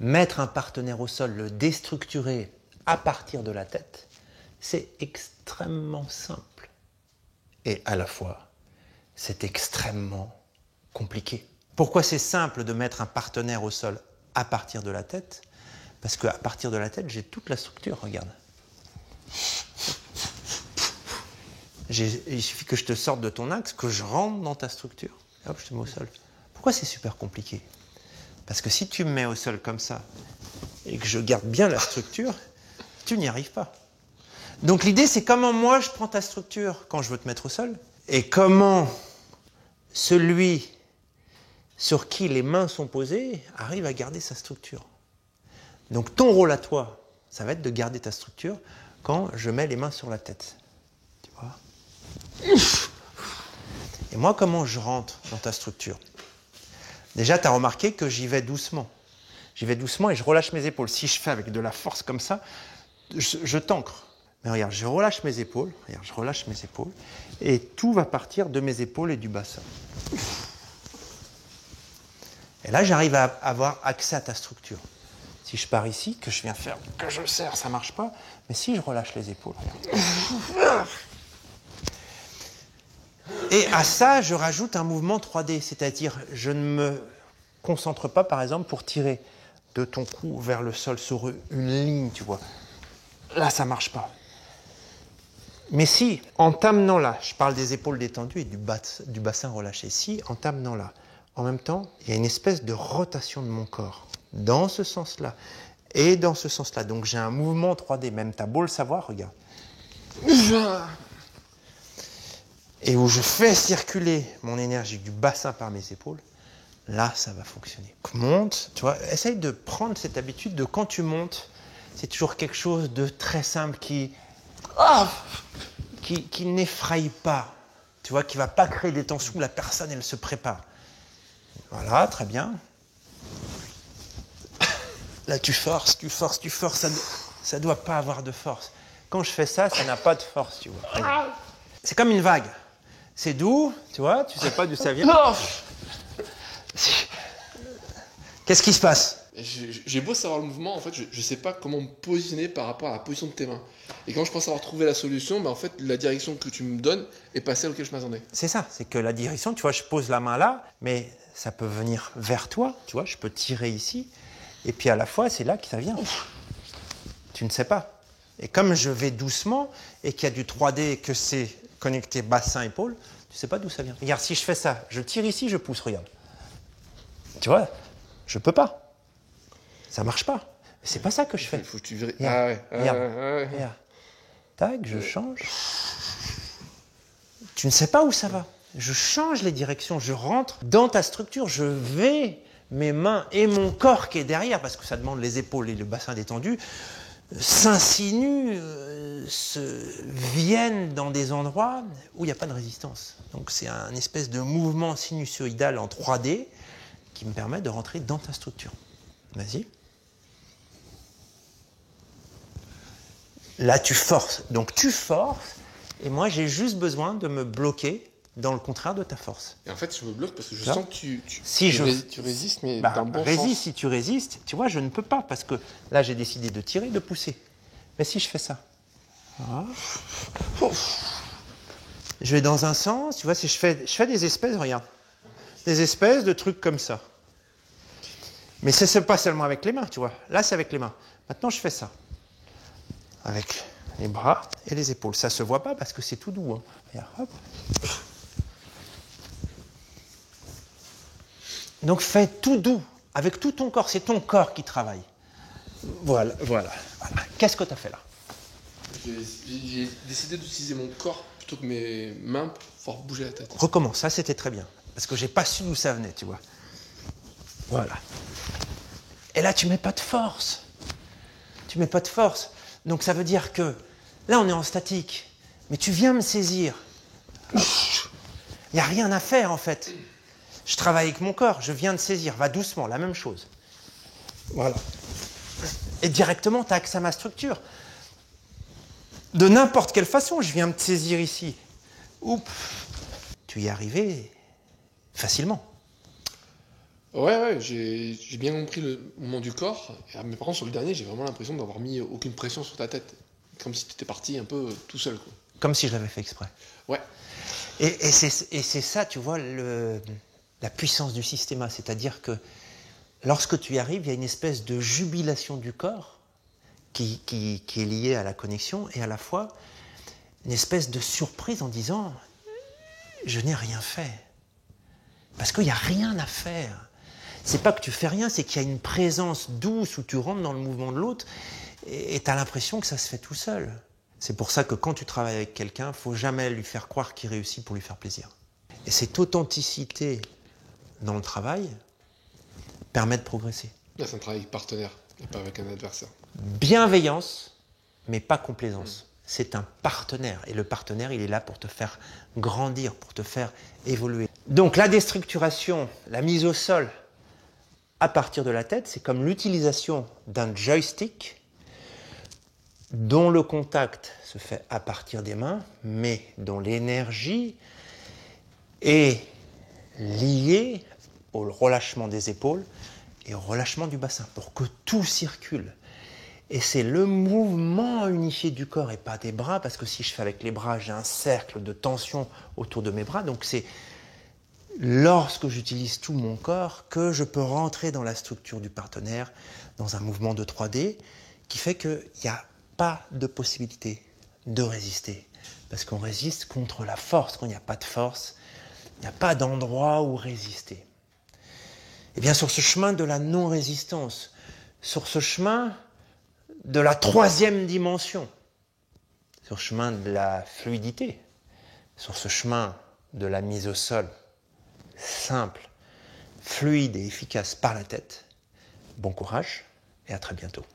Mettre un partenaire au sol, le déstructurer à partir de la tête, c'est extrêmement simple. Et à la fois, c'est extrêmement compliqué. Pourquoi c'est simple de mettre un partenaire au sol à partir de la tête? Parce qu'à partir de la tête, j'ai toute la structure, regarde. Il suffit que je te sorte de ton axe, que je rentre dans ta structure. Et hop, je te mets au sol. Pourquoi c'est super compliqué? Parce que si tu me mets au sol comme ça, et que je garde bien la structure, tu n'y arrives pas. Donc l'idée, c'est comment moi je prends ta structure quand je veux te mettre au sol, et comment celui sur qui les mains sont posées arrive à garder sa structure. Donc ton rôle à toi, ça va être de garder ta structure quand je mets les mains sur la tête. Tu vois? Et moi, comment je rentre dans ta structure? Déjà, tu as remarqué que j'y vais doucement. J'y vais doucement et je relâche mes épaules. Si je fais avec de la force comme ça, je t'ancre. Mais regarde, je relâche mes épaules. Regarde, je relâche mes épaules. Et tout va partir de mes épaules et du bassin. Et là, j'arrive à avoir accès à ta structure. Si je pars ici, que je viens faire, que je serre, ça ne marche pas. Mais si je relâche les épaules, regarde. Et à ça, je rajoute un mouvement 3D. C'est-à-dire, je ne me concentre pas, par exemple, pour tirer de ton cou vers le sol sur une ligne, tu vois. Là, ça ne marche pas. Mais si, en t'amenant là, je parle des épaules détendues et du bassin relâché, si, en t'amenant là, en même temps, il y a une espèce de rotation de mon corps, dans ce sens-là, et dans ce sens-là. Donc j'ai un mouvement 3D, même t'as beau le savoir, regarde. Et où je fais circuler mon énergie du bassin par mes épaules, là, ça va fonctionner. Monte, tu vois, essaye de prendre cette habitude de quand tu montes, c'est toujours quelque chose de très simple qui n'effraie pas, tu vois, qui ne va pas créer des tensions où la personne, elle se prépare. Voilà, très bien. Là, tu forces, ça ne doit pas avoir de force. Quand je fais ça, ça n'a pas de force, tu vois. C'est comme une vague. C'est doux, tu vois, tu ne sais pas d'où ça vient. Qu'est-ce qui se passe? J'ai beau savoir le mouvement, en fait, je ne sais pas comment me positionner par rapport à la position de tes mains. Et quand je pense avoir trouvé la solution, bah en fait, la direction que tu me donnes est pas celle auquel je m'attendais. C'est ça, c'est que la direction, tu vois, je pose la main là, mais ça peut venir vers toi, tu vois, je peux tirer ici, et puis à la fois, c'est là que ça vient. Tu ne sais pas. Et comme je vais doucement, et qu'il y a du 3D, et que c'est connecté bassin-épaule, tu ne sais pas d'où ça vient. Regarde, si je fais ça, je tire ici, je pousse, regarde. Tu vois, je ne peux pas. Ça marche pas. Mais c'est pas ça que je fais. Il faut que tu vérifies. Regarde, Ah ouais. regarde. Tac, je change. Tu ne sais pas où ça va. Je change les directions, je rentre dans ta structure, je vais, mes mains et mon corps qui est derrière, parce que ça demande les épaules et le bassin détendu, s'insinuent, viennent dans des endroits où il n'y a pas de résistance. Donc c'est un espèce de mouvement sinusoïdal en 3D qui me permet de rentrer dans ta structure. Vas-y. Là, tu forces. Donc, tu forces, et moi, j'ai juste besoin de me bloquer dans le contraire de ta force. Et en fait, je me bloque parce que je sens que tu résistes, mais bah, d'un bon résiste, sens. si tu résistes, tu vois, je ne peux pas, parce que là, j'ai décidé de tirer, de pousser. Mais si je fais ça, voilà. Je vais dans un sens, tu vois, si je fais des espèces, regarde, des espèces de trucs comme ça. Mais ce n'est pas seulement avec les mains, tu vois. Là, c'est avec les mains. Maintenant, je fais ça. Avec les bras et les épaules. Ça ne se voit pas parce que c'est tout doux. Hein. Regarde, hop. Donc, fais tout doux, avec tout ton corps. C'est ton corps qui travaille. Voilà. Qu'est-ce que tu as fait là? J'ai décidé d'utiliser mon corps plutôt que mes mains pour pouvoir bouger la tête. Recommence. Ça, c'était très bien. Parce que je n'ai pas su d'où ça venait, tu vois. Voilà. Et là, tu ne mets pas de force. Tu ne mets pas de force. Donc, ça veut dire que là, on est en statique. Mais tu viens me saisir. Il n'y a rien à faire, en fait. Je travaille avec mon corps. Je viens de saisir. Va doucement, la même chose. Voilà. Et directement, tu as accès à ma structure. De n'importe quelle façon, je viens me saisir ici. Oups. Tu y es arrivé facilement. Ouais, j'ai bien compris le mouvement du corps. Mais par contre, sur le dernier, j'ai vraiment l'impression d'avoir mis aucune pression sur ta tête. Comme si tu étais parti un peu tout seul, quoi. Comme si je l'avais fait exprès. Ouais. Et c'est ça, tu vois, la puissance du systéma. C'est-à-dire que lorsque tu y arrives, il y a une espèce de jubilation du corps qui est liée à la connexion et à la fois une espèce de surprise en disant « je n'ai rien fait ». Parce qu'il n'y a rien à faire. C'est pas que tu fais rien, c'est qu'il y a une présence douce où tu rentres dans le mouvement de l'autre et tu as l'impression que ça se fait tout seul. C'est pour ça que quand tu travailles avec quelqu'un, il ne faut jamais lui faire croire qu'il réussit pour lui faire plaisir. Et cette authenticité dans le travail permet de progresser. Là, c'est un travail partenaire, et pas avec un adversaire. Bienveillance, mais pas complaisance. C'est un partenaire. Et le partenaire, il est là pour te faire grandir, pour te faire évoluer. Donc la déstructuration, la mise au sol à partir de la tête, c'est comme l'utilisation d'un joystick dont le contact se fait à partir des mains, mais dont l'énergie est liée au relâchement des épaules et au relâchement du bassin, pour que tout circule. Et c'est le mouvement unifié du corps et pas des bras, parce que si je fais avec les bras, j'ai un cercle de tension autour de mes bras. Donc c'est lorsque j'utilise tout mon corps que je peux rentrer dans la structure du partenaire, dans un mouvement de 3D, qui fait qu'il n'y a pas de possibilité de résister. Parce qu'on résiste contre la force. Quand il n'y a pas de force, il n'y a pas d'endroit où résister. Et bien sur ce chemin de la non-résistance, sur ce chemin de la 3e dimension, sur ce chemin de la fluidité, sur ce chemin de la mise au sol, simple, fluide et efficace par la tête, bon courage et à très bientôt.